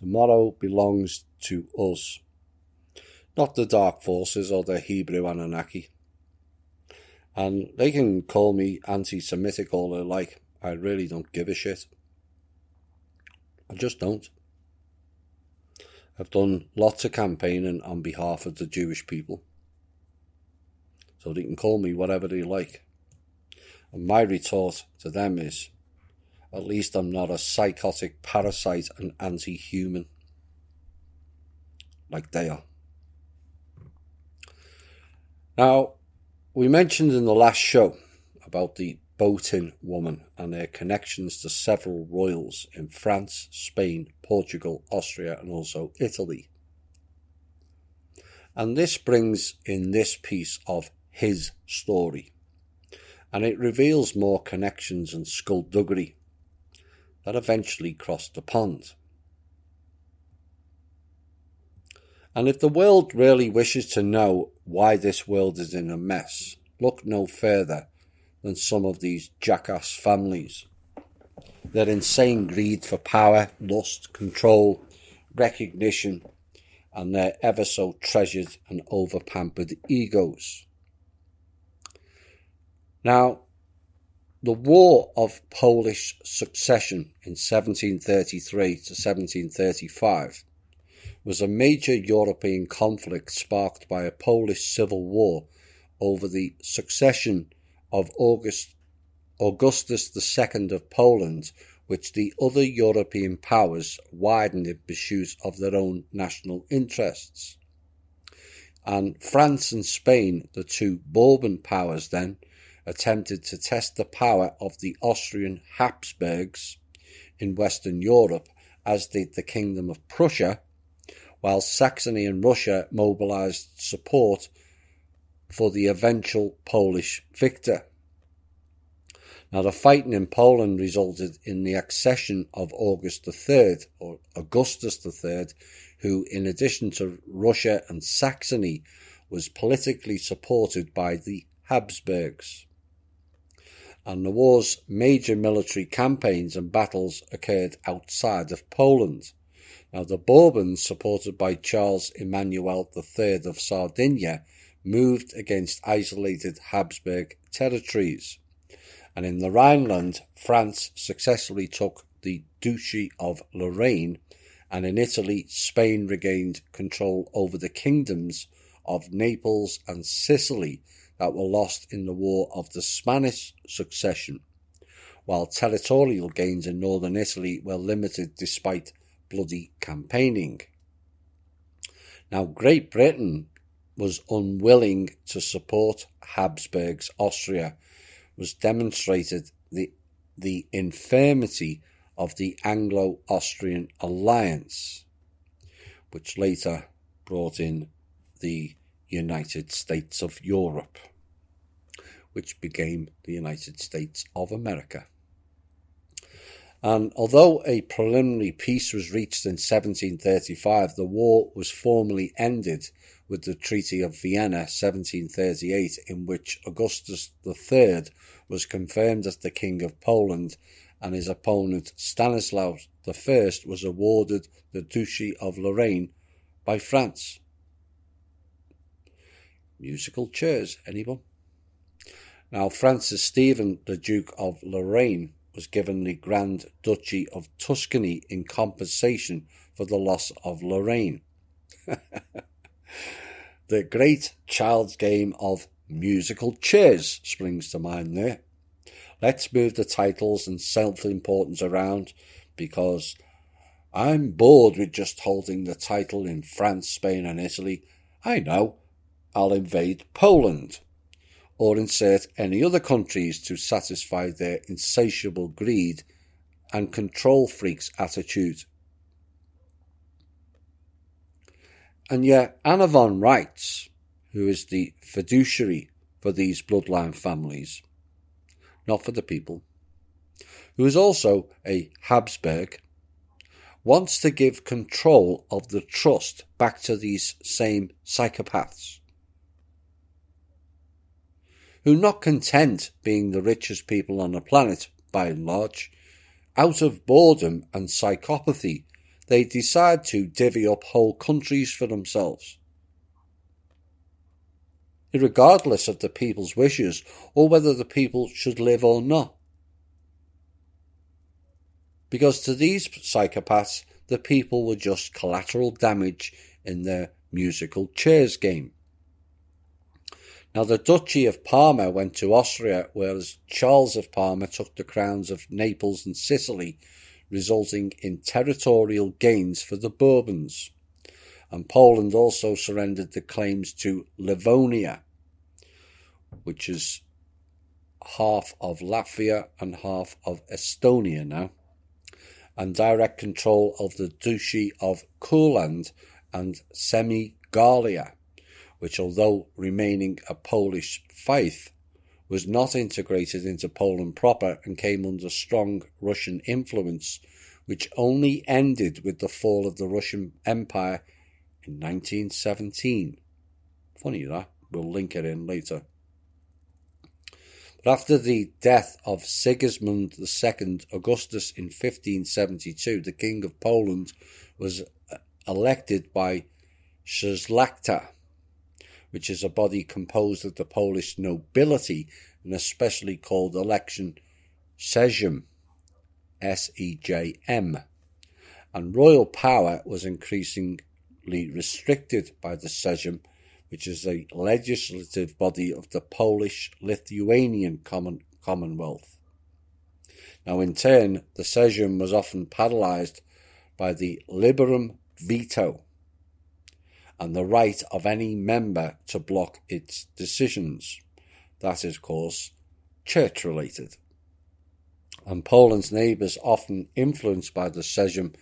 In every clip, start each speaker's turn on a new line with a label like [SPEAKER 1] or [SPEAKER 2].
[SPEAKER 1] Tomorrow belongs to us, not the Dark Forces or the Hebrew Anunnaki. And they can call me anti-Semitic all they like. I really don't give a shit. I just don't. I've done lots of campaigning on behalf of the Jewish people. So they can call me whatever they like. And my retort to them is, at least I'm not a psychotic parasite and anti-human like they are. Now, we mentioned in the last show about the boating woman and their connections to several royals in France, Spain, Portugal, Austria, and also Italy. And this brings in this piece of his story, and it reveals more connections and skullduggery that eventually crossed the pond. And if the world really wishes to know why this world is in a mess, look no further than some of these jackass families. Their insane greed for power, lust, control, recognition, and their ever so treasured and over-pampered egos. Now, the War of Polish Succession in 1733 to 1735 was a major European conflict sparked by a Polish civil war over the succession of Augustus II of Poland, which the other European powers widened in pursuit of their own national interests. And France and Spain, the two Bourbon powers then, attempted to test the power of the Austrian Habsburgs in Western Europe, as did the Kingdom of Prussia, while Saxony and Russia mobilized support for the eventual Polish victor. Now, the fighting in Poland resulted in the accession of Augustus III, who, in addition to Russia and Saxony, was politically supported by the Habsburgs. And the war's major military campaigns and battles occurred outside of Poland. Now, the Bourbons, supported by Charles Emmanuel III of Sardinia, moved against isolated Habsburg territories. And in the Rhineland, France successfully took the Duchy of Lorraine, and in Italy, Spain regained control over the kingdoms of Naples and Sicily that were lost in the War of the Spanish Succession, while territorial gains in northern Italy were limited despite bloody campaigning. Now, Great Britain was unwilling to support Habsburg's Austria, was demonstrated the infirmity of the Anglo-Austrian alliance, which later brought in the United States of Europe, which became the United States of America. And although a preliminary peace was reached in 1735, the war was formally ended with the Treaty of Vienna 1738, in which Augustus III was confirmed as the King of Poland, and his opponent Stanislaus I was awarded the Duchy of Lorraine by France. Musical chairs, anyone? Now, Francis Stephen, the Duke of Lorraine, was given the Grand Duchy of Tuscany in compensation for the loss of Lorraine. The great child's game of musical chairs springs to mind there. Let's move the titles and self-importance around, because I'm bored with just holding the title in France, Spain and Italy. I know, I'll invade Poland, or insert any other countries to satisfy their insatiable greed and control freaks attitude. And yet Anna von Reitz, who is the fiduciary for these bloodline families, not for the people, who is also a Habsburg, wants to give control of the trust back to these same psychopaths, who, not content being the richest people on the planet by and large, out of boredom and psychopathy, they decide to divvy up whole countries for themselves, regardless of the people's wishes or whether the people should live or not. Because to these psychopaths, the people were just collateral damage in their musical chairs game. Now, the Duchy of Parma went to Austria, whereas Charles of Parma took the crowns of Naples and Sicily, resulting in territorial gains for the Bourbons. And Poland also surrendered the claims to Livonia, which is half of Latvia and half of Estonia now, and direct control of the Duchy of Courland and Semi-Galia, which, although remaining a Polish fief, was not integrated into Poland proper and came under strong Russian influence, which only ended with the fall of the Russian Empire in 1917. Funny that, we'll link it in later. But after the death of Sigismund II Augustus in 1572, the King of Poland was elected by Szlachta, which is a body composed of the Polish nobility, and especially called election Sejm, S-E-J-M. And royal power was increasingly restricted by the Sejm, which is a legislative body of the Polish-Lithuanian Commonwealth. Now, in turn, the Sejm was often paralysed by the liberum veto, and the right of any member to block its decisions. That is, of course, church-related. And Poland's neighbours, often influenced by the Sejm,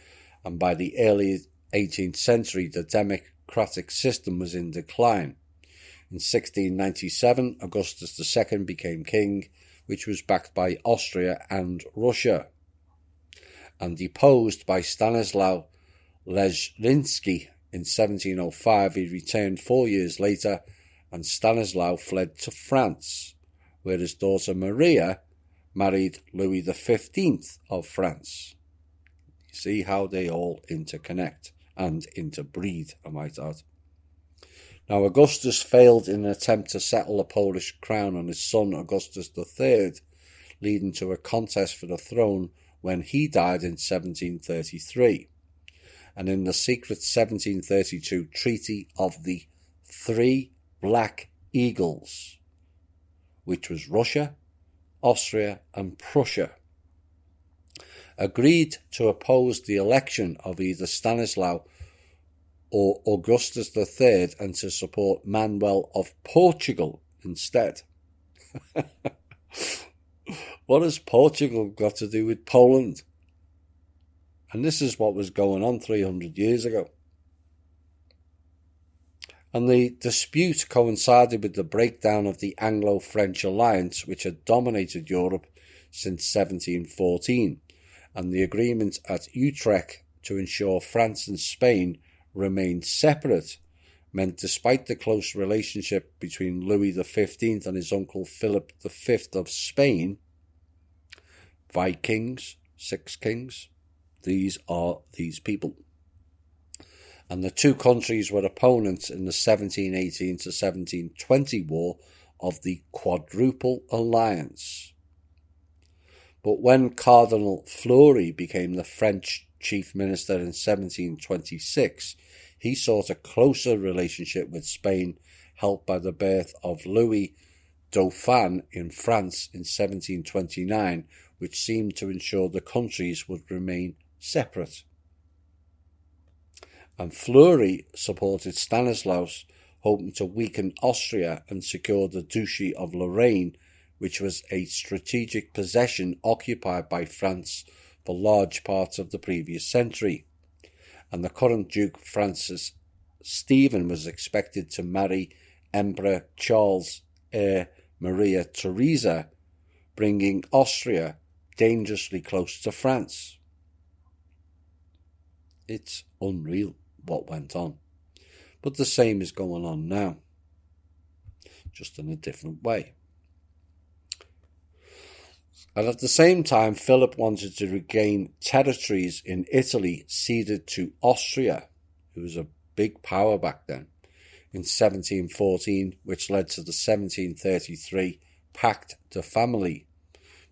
[SPEAKER 1] and by the early 18th century, the democratic system was in decline. In 1697, Augustus II became king, which was backed by Austria and Russia. And deposed by Stanislaw Leszczynski in 1705, he returned 4 years later, and Stanislaw fled to France, where his daughter Maria married Louis XV of France. You see how they all interconnect and interbreed, I might add. Now, Augustus failed in an attempt to settle the Polish crown on his son Augustus III, leading to a contest for the throne when he died in 1733. And in the secret 1732 Treaty of the Three Black Eagles, which was Russia, Austria and Prussia, agreed to oppose the election of either Stanislaw or Augustus III and to support Manuel of Portugal instead. What has Portugal got to do with Poland? And this is what was going on 300 years ago. And the dispute coincided with the breakdown of the Anglo-French alliance, which had dominated Europe since 1714, and the agreement at Utrecht to ensure France and Spain remained separate meant, despite the close relationship between Louis XV and his uncle Philip V of Spain, Vikings, 6 kings, these are these people. And the two countries were opponents in the 1718 to 1720 war of the Quadruple Alliance. But when Cardinal Fleury became the French chief minister in 1726, he sought a closer relationship with Spain, helped by the birth of Louis Dauphin in France in 1729, which seemed to ensure the countries would remain separate. And Fleury supported Stanislaus, hoping to weaken Austria and secure the Duchy of Lorraine, which was a strategic possession occupied by France for large parts of the previous century. And the current Duke Francis Stephen was expected to marry Emperor Charles' heir Maria Theresa, bringing Austria dangerously close to France. It's unreal what went on. But the same is going on now, just in a different way. And at the same time, Philip wanted to regain territories in Italy ceded to Austria, who was a big power back then, in 1714, which led to the 1733 Pacte de Famille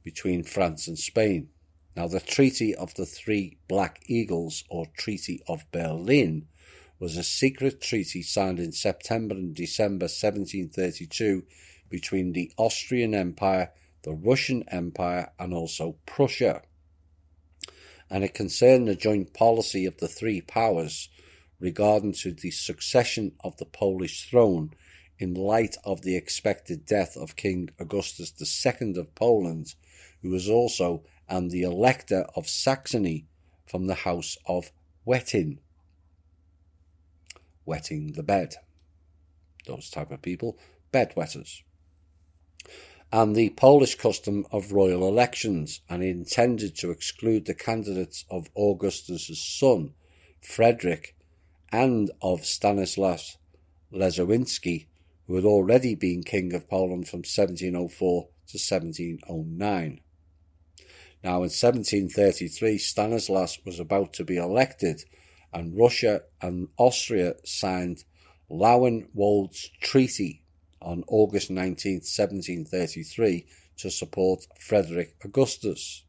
[SPEAKER 1] between France and Spain. Now, the Treaty of the Three Black Eagles, or Treaty of Berlin, was a secret treaty signed in September and December 1732 between the Austrian Empire, the Russian Empire, and also Prussia. And it concerned the joint policy of the three powers regarding to the succession of the Polish throne in light of the expected death of King Augustus II of Poland, who was also the Elector of Saxony from the House of Wettin. Wetting the bed. Those type of people, bedwetters. And the Polish custom of royal elections, and intended to exclude the candidates of Augustus' son, Frederick, and of Stanislaus Leszczynski, who had already been King of Poland from 1704 to 1709. Now, in 1733, Stanislaus was about to be elected, and Russia and Austria signed Lauenwald's Treaty on August 19, 1733, to support Frederick Augustus.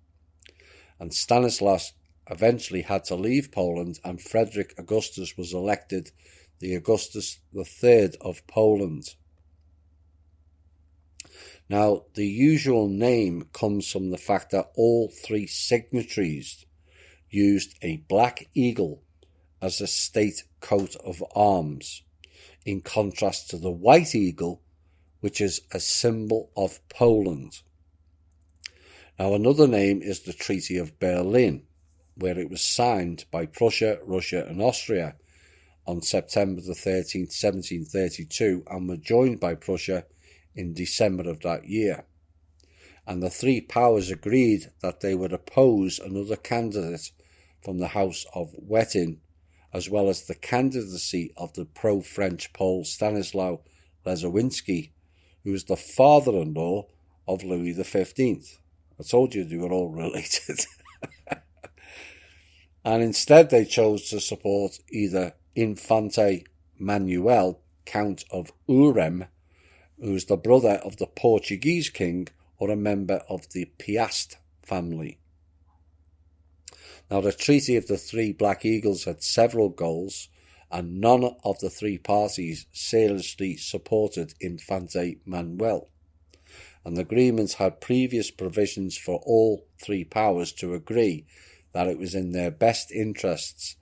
[SPEAKER 1] And Stanislaus eventually had to leave Poland, and Frederick Augustus was elected the Augustus III of Poland. Now, the usual name comes from the fact that all three signatories used a black eagle as a state coat of arms, in contrast to the white eagle, which is a symbol of Poland. Now, another name is the Treaty of Berlin, where it was signed by Prussia, Russia, and Austria on September the 13th, 1732, and were joined by Prussia in December of that year. And the three powers agreed that they would oppose another candidate from the House of Wettin, as well as the candidacy of the pro-French Pole Stanislaus Leszczynski, who was the father-in-law of Louis XV. I told you they were all related. And instead they chose to support either Infante Manuel, Count of Urem, who was the brother of the Portuguese king, or a member of the Piast family. Now, the Treaty of the Three Black Eagles had several goals, and none of the three parties seriously supported Infante Manuel. And the agreements had previous provisions for all three powers to agree that it was in their best interests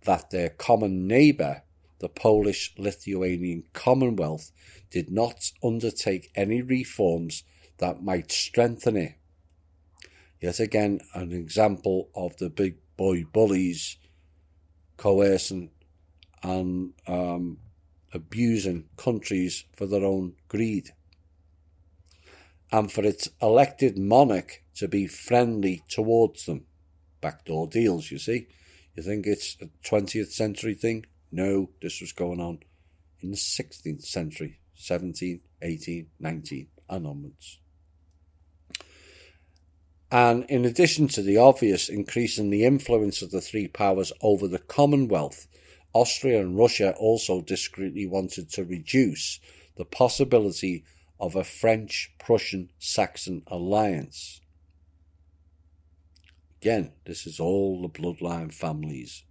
[SPEAKER 1] that their common neighbour, the Polish-Lithuanian Commonwealth, did not undertake any reforms that might strengthen it. Yet again, an example of the big boy bullies coercing and abusing countries for their own greed. And for its elected monarch to be friendly towards them. Backdoor deals, you see. You think it's a 20th century thing? No, this was going on in the 16th century, 17, 18, 19 and onwards. And in addition to the obvious increase in the influence of the three powers over the Commonwealth, Austria and Russia also discreetly wanted to reduce the possibility of a French-Prussian-Saxon alliance. Again, this is all the bloodline families.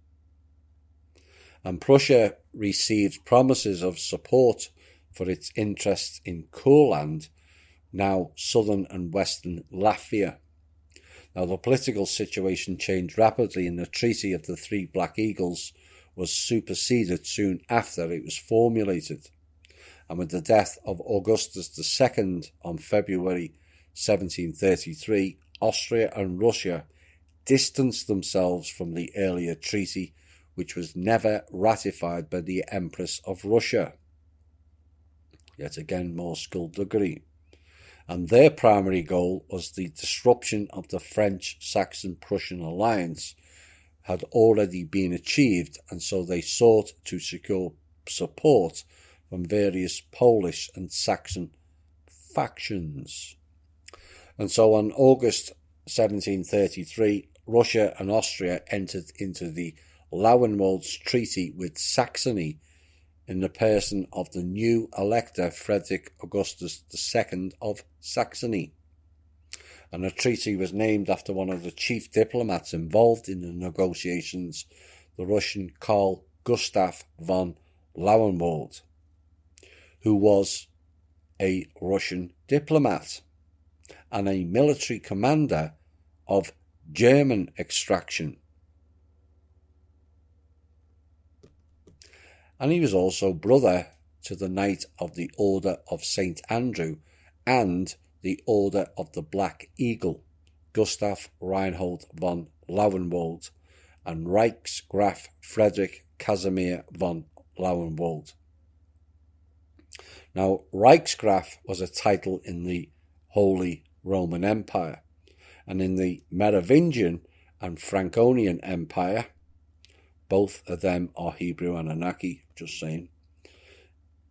[SPEAKER 1] And Prussia received promises of support for its interests in Courland, now southern and western Latvia. Now, the political situation changed rapidly, and the Treaty of the Three Black Eagles was superseded soon after it was formulated. And with the death of Augustus II on February 1733, Austria and Russia distanced themselves from the earlier treaty, which was never ratified by the Empress of Russia. Yet again, more skullduggery. And their primary goal was the disruption of the French-Saxon-Prussian alliance had already been achieved, and so they sought to secure support from various Polish and Saxon factions. And so on August 1733, Russia and Austria entered into the Lauenwalds Treaty with Saxony in the person of the new Elector Frederick Augustus II of Saxony. And the treaty was named after one of the chief diplomats involved in the negotiations, the Russian Carl Gustav von Lauenwald, who was a Russian diplomat and a military commander of German extraction. And he was also brother to the Knight of the Order of St. Andrew and the Order of the Black Eagle, Gustav Reinhold von Lauenwald and Reichsgraf Friedrich Casimir von Lauenwald. Now, Reichsgraf was a title in the Holy Roman Empire, and in the Merovingian and Franconian Empire, both of them are Hebrew Anunnaki, just saying,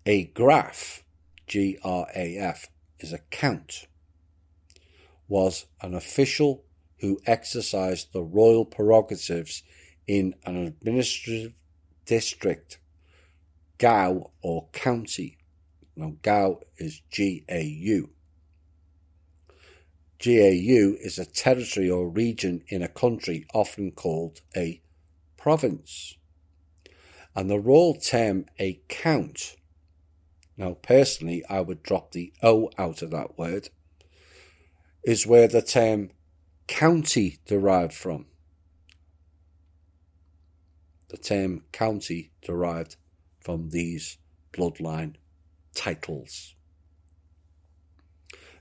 [SPEAKER 1] a graf, Graf, is a count, was an official who exercised the royal prerogatives in an administrative district, Gau or county. Now, Gau is G-A-U. GAU is a territory or region in a country, often called a province. And the royal term a count, now personally I would drop the O out of that word, is where the term county derived from. The term county derived from these bloodline titles.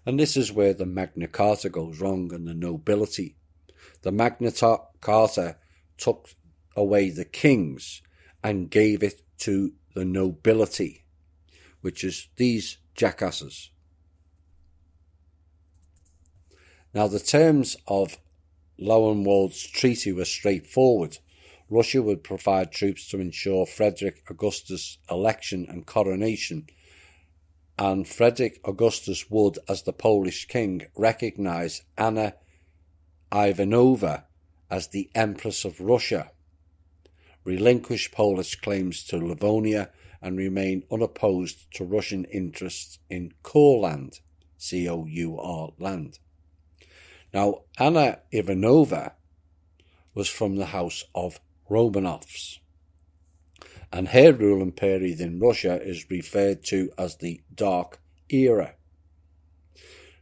[SPEAKER 1] And this is where the Magna Carta goes wrong and the nobility. The Magna Carta took away the kings and gave it to the nobility, which is these jackasses. Now, the terms of Lauenwald's treaty were straightforward. Russia would provide troops to ensure Frederick Augustus' election and coronation, and Frederick Augustus would, as the Polish king, recognise Anna Ivanova as the Empress of Russia, relinquish Polish claims to Livonia, and remain unopposed to Russian interests in Courland, C-O-U-R land. Now, Anna Ivanova was from the house of Romanovs, and her ruling period in Russia is referred to as the Dark Era.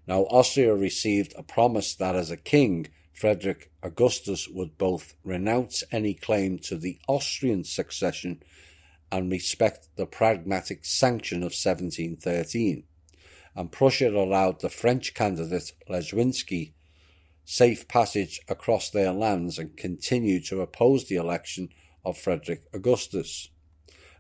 [SPEAKER 1] Now, Austria received a promise that as a king, Frederick Augustus would both renounce any claim to the Austrian succession and respect the Pragmatic Sanction of 1713, and Prussia allowed the French candidate Leszczynski safe passage across their lands and continued to oppose the election of Frederick Augustus.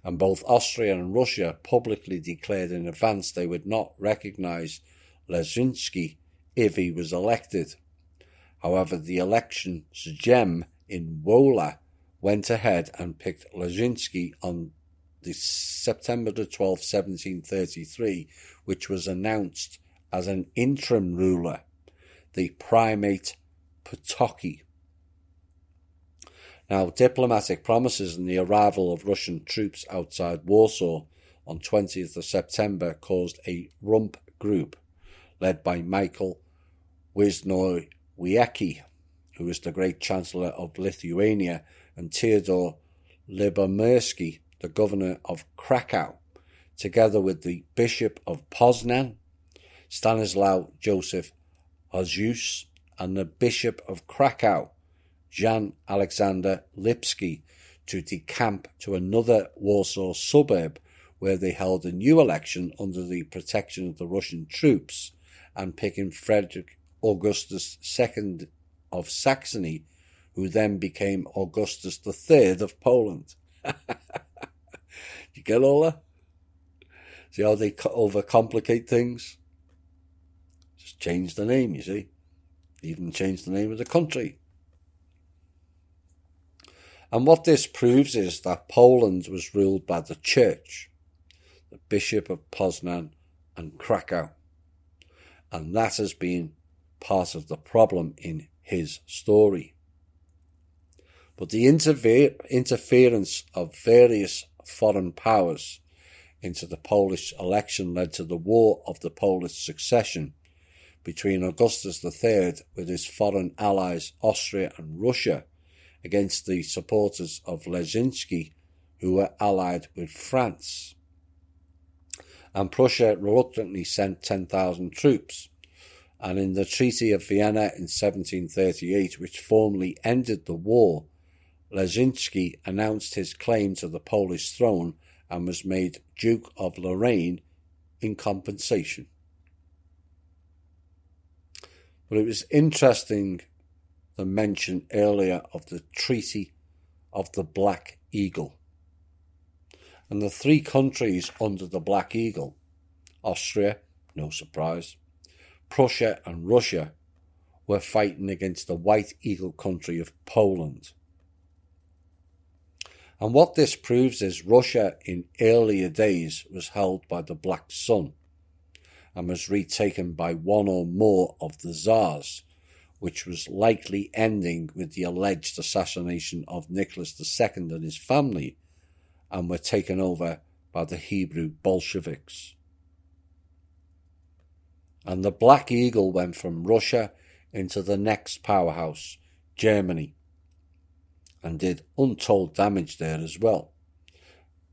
[SPEAKER 1] And both Austria and Russia publicly declared in advance they would not recognise Leszczynski if he was elected. However, the election Sejm in Wola went ahead and picked Leszczynski on September the 12th, 1733, which was announced as an interim ruler, the Primate Potocki. Now, diplomatic promises and the arrival of Russian troops outside Warsaw on 20th of September caused a rump group led by Michael Wisnowiecki, who was the great Chancellor of Lithuania, and Theodore Lyubomirsky, the governor of Krakow, together with the Bishop of Poznan, Stanislaw Joseph Ozius, and the Bishop of Krakow, Jan Alexander Lipski, to decamp to another Warsaw suburb where they held a new election under the protection of the Russian troops and picking Frederick Augustus II of Saxony, who then became Augustus III of Poland. You get all that? See how they overcomplicate things? Just change the name, you see. Even change the name of the country. And what this proves is that Poland was ruled by the Church, the Bishop of Poznan and Krakow. And that has been part of the problem in his story. But the interference of various foreign powers into the Polish election led to the War of the Polish Succession between Augustus III with his foreign allies Austria and Russia against the supporters of Leszczynski, who were allied with France. And Prussia reluctantly sent 10,000 troops, and in the Treaty of Vienna in 1738, which formally ended the war, Leszczynski announced his claim to the Polish throne and was made Duke of Lorraine in compensation. But it was interesting the mention earlier of the Treaty of the Black Eagle. And the three countries under the Black Eagle, Austria, no surprise, Prussia and Russia, were fighting against the White Eagle country of Poland. And what this proves is Russia in earlier days was held by the Black Sun and was retaken by one or more of the Tsars, which was likely ending with the alleged assassination of Nicholas II and his family, and were taken over by the Hebrew Bolsheviks. And the Black Eagle went from Russia into the next powerhouse, Germany, and did untold damage there as well,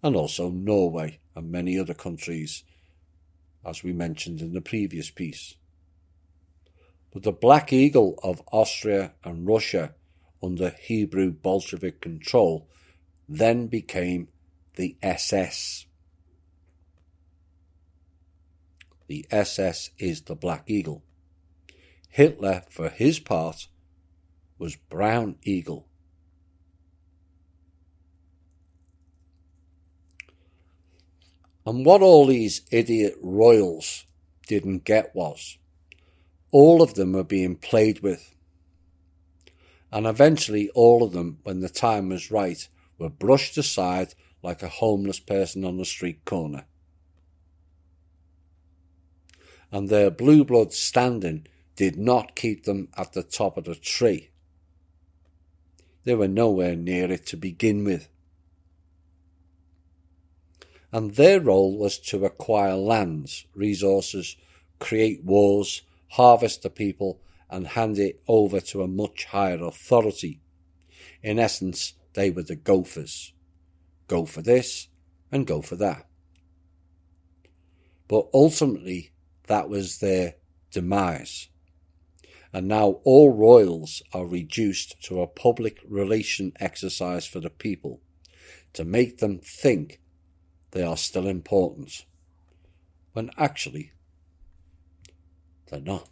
[SPEAKER 1] and also Norway and many other countries, as we mentioned in the previous piece. But the Black Eagle of Austria and Russia under Hebrew Bolshevik control then became the SS. The SS is the Black Eagle. Hitler, for his part, was Brown Eagle. And what all these idiot royals didn't get was, all of them were being played with. And eventually all of them, when the time was right, were brushed aside like a homeless person on the street corner. And their blue blood standing did not keep them at the top of the tree. They were nowhere near it to begin with. And their role was to acquire lands, resources, create wars, harvest the people, and hand it over to a much higher authority. In essence, they were the gophers. Go for this and go for that. But ultimately, that was their demise. And now all royals are reduced to a public relation exercise for the people, to make them think they are still important, when actually they're not.